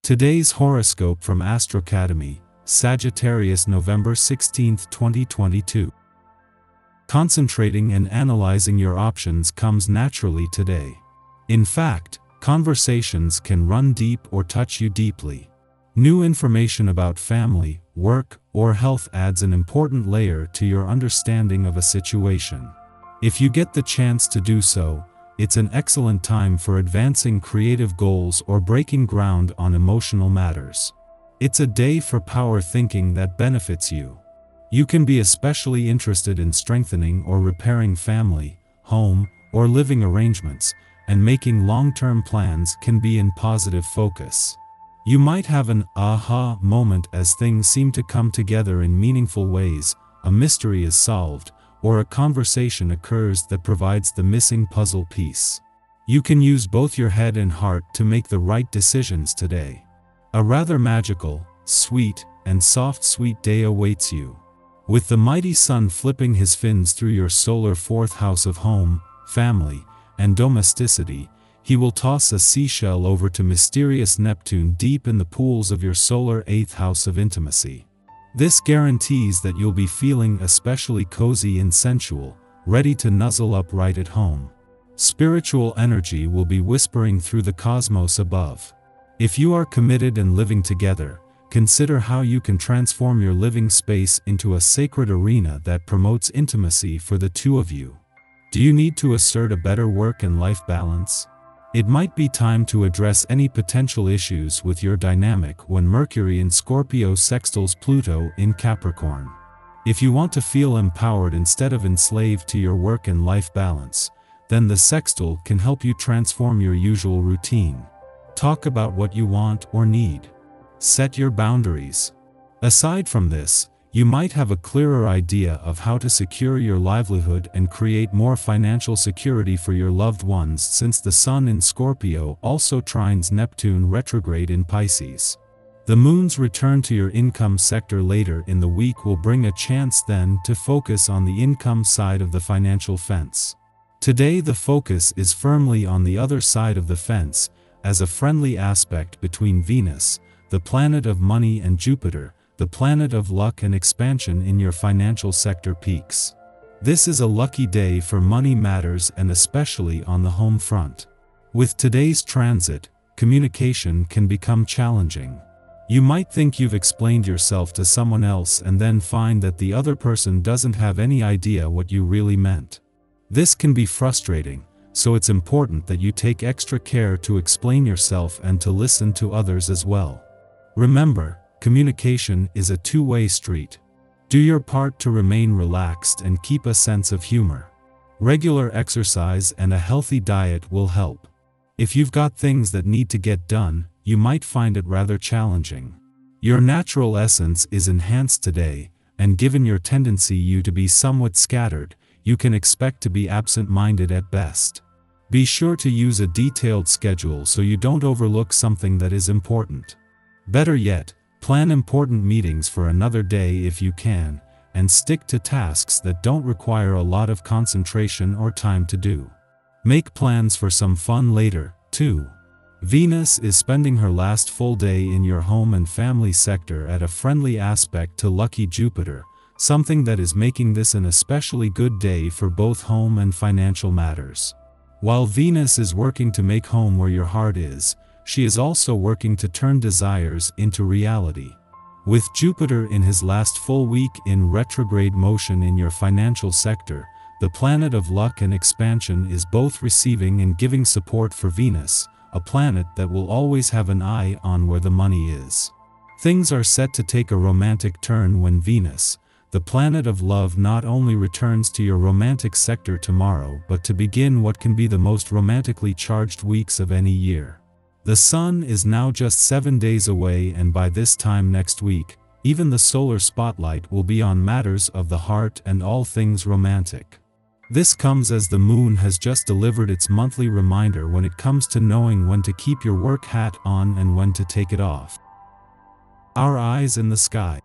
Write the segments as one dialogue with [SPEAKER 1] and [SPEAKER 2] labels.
[SPEAKER 1] Today's horoscope from Astrocademy, Sagittarius November 16, 2022. Concentrating and analyzing your options comes naturally today. In fact, conversations can run deep or touch you deeply. New information about family, work, or health adds an important layer to your understanding of a situation. If you get the chance to do so, it's an excellent time for advancing creative goals or breaking ground on emotional matters. It's a day for power thinking that benefits you. You can be especially interested in strengthening or repairing family, home, or living arrangements, and making long-term plans can be in positive focus. You might have an aha moment as things seem to come together in meaningful ways, a mystery is solved, or a conversation occurs that provides the missing puzzle piece. You can use both your head and heart to make the right decisions today. A rather magical, sweet, and sweet day awaits you. With the mighty sun flipping his fins through your solar fourth house of home, family, and domesticity, he will toss a seashell over to mysterious Neptune deep in the pools of your solar eighth house of intimacy. This guarantees that you'll be feeling especially cozy and sensual, ready to nuzzle up right at home. Spiritual energy will be whispering through the cosmos above. If you are committed and living together, consider how you can transform your living space into a sacred arena that promotes intimacy for the two of you. Do you need to assert a better work and life balance? It might be time to address any potential issues with your dynamic when Mercury in Scorpio sextiles Pluto in Capricorn. If you want to feel empowered instead of enslaved to your work and life balance, then the sextile can help you transform your usual routine. Talk about what you want or need. Set your boundaries. Aside from this, you might have a clearer idea of how to secure your livelihood and create more financial security for your loved ones since the Sun in Scorpio also trines Neptune retrograde in Pisces. The Moon's return to your income sector later in the week will bring a chance then to focus on the income side of the financial fence. Today the focus is firmly on the other side of the fence, as a friendly aspect between Venus, the planet of money, and Jupiter, the planet of luck and expansion in your financial sector peaks. This is a lucky day for money matters and especially on the home front. With today's transit, communication can become challenging. You might think you've explained yourself to someone else and then find that the other person doesn't have any idea what you really meant. This can be frustrating, so it's important that you take extra care to explain yourself and to listen to others as well. Remember, communication is a two-way street. Do your part to remain relaxed and keep a sense of humor. Regular exercise and a healthy diet will help. If you've got things that need to get done, you might find it rather challenging. Your natural essence is enhanced today, and given your tendency to be somewhat scattered, you can expect to be absent-minded at best. Be sure to use a detailed schedule so you don't overlook something that is important. Better yet, plan important meetings for another day if you can, and stick to tasks that don't require a lot of concentration or time to do. Make plans for some fun later, too. Venus is spending her last full day in your home and family sector at a friendly aspect to lucky Jupiter, something that is making this an especially good day for both home and financial matters. While Venus is working to make home where your heart is, she is also working to turn desires into reality. With Jupiter in his last full week in retrograde motion in your financial sector, the planet of luck and expansion is both receiving and giving support for Venus, a planet that will always have an eye on where the money is. Things are set to take a romantic turn when Venus, the planet of love, not only returns to your romantic sector tomorrow but to begin what can be the most romantically charged weeks of any year. The Sun is now just 7 days away, and by this time next week, even the solar spotlight will be on matters of the heart and all things romantic. This comes as the Moon has just delivered its monthly reminder when it comes to knowing when to keep your work hat on and when to take it off. Our eyes in the sky.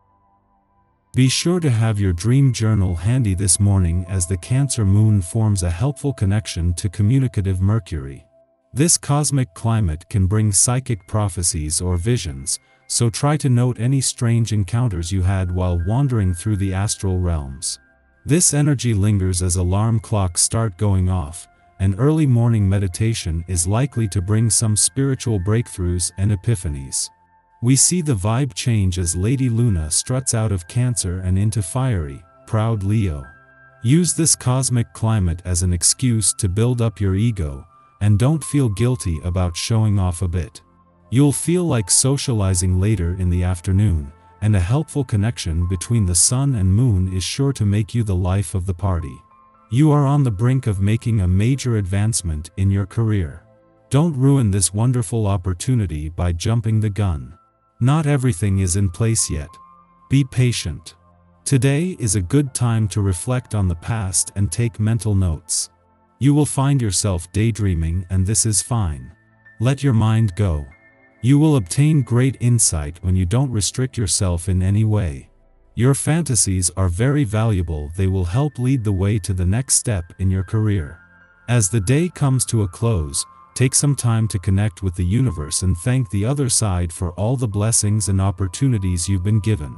[SPEAKER 1] Be sure to have your dream journal handy this morning as the Cancer Moon forms a helpful connection to communicative Mercury. This cosmic climate can bring psychic prophecies or visions, so try to note any strange encounters you had while wandering through the astral realms. This energy lingers as alarm clocks start going off, and early morning meditation is likely to bring some spiritual breakthroughs and epiphanies. We see the vibe change as Lady Luna struts out of Cancer and into fiery, proud Leo. Use this cosmic climate as an excuse to build up your ego, and don't feel guilty about showing off a bit. You'll feel like socializing later in the afternoon, and a helpful connection between the sun and moon is sure to make you the life of the party. You are on the brink of making a major advancement in your career. Don't ruin this wonderful opportunity by jumping the gun. Not everything is in place yet. Be patient. Today is a good time to reflect on the past and take mental notes. You will find yourself daydreaming, and this is fine. Let your mind go. You will obtain great insight when you don't restrict yourself in any way. Your fantasies are very valuable. They will help lead the way to the next step in your career. As the day comes to a close, take some time to connect with the universe and thank the other side for all the blessings and opportunities you've been given.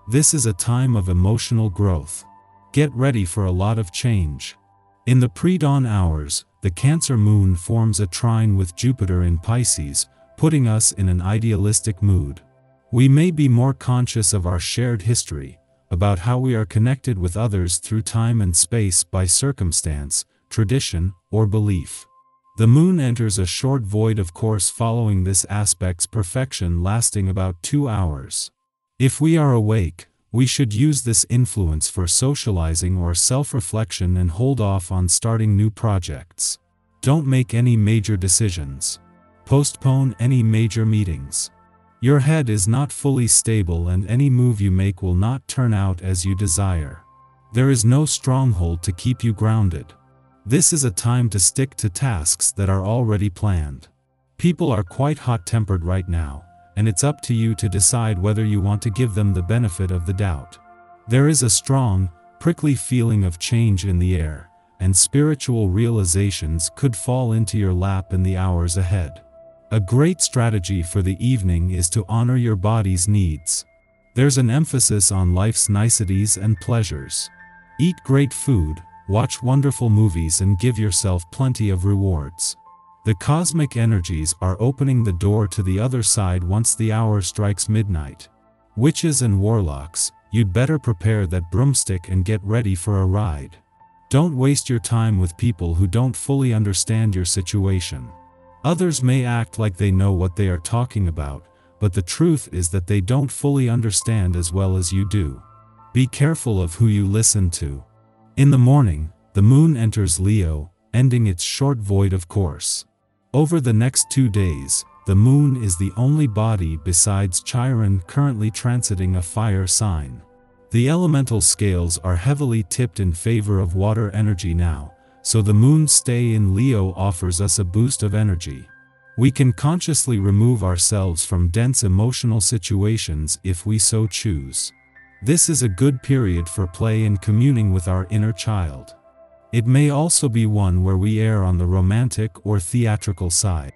[SPEAKER 1] This is a time of emotional growth. Get ready for a lot of change. In the pre-dawn hours, the Cancer moon forms a trine with Jupiter in Pisces, putting us in an idealistic mood. We may be more conscious of our shared history, about how we are connected with others through time and space by circumstance, tradition, or belief. The moon enters a short void of course following this aspect's perfection lasting about 2 hours. If we are awake, we should use this influence for socializing or self-reflection and hold off on starting new projects. Don't make any major decisions. Postpone any major meetings. Your head is not fully stable and any move you make will not turn out as you desire. There is no stronghold to keep you grounded. This is a time to stick to tasks that are already planned. People are quite hot-tempered right now, and it's up to you to decide whether you want to give them the benefit of the doubt. There is a strong, prickly feeling of change in the air, and spiritual realizations could fall into your lap in the hours ahead. A great strategy for the evening is to honor your body's needs. There's an emphasis on life's niceties and pleasures. Eat great food, watch wonderful movies and give yourself plenty of rewards. The cosmic energies are opening the door to the other side once the hour strikes midnight. Witches and warlocks, you'd better prepare that broomstick and get ready for a ride. Don't waste your time with people who don't fully understand your situation. Others may act like they know what they are talking about, but the truth is that they don't fully understand as well as you do. Be careful of who you listen to. In the morning, the moon enters Leo, ending its short void of course. Over the next 2 days, the moon is the only body besides Chiron currently transiting a fire sign. The elemental scales are heavily tipped in favor of water energy now, so the moon's stay in Leo offers us a boost of energy. We can consciously remove ourselves from dense emotional situations if we so choose. This is a good period for play and communing with our inner child. It may also be one where we err on the romantic or theatrical side.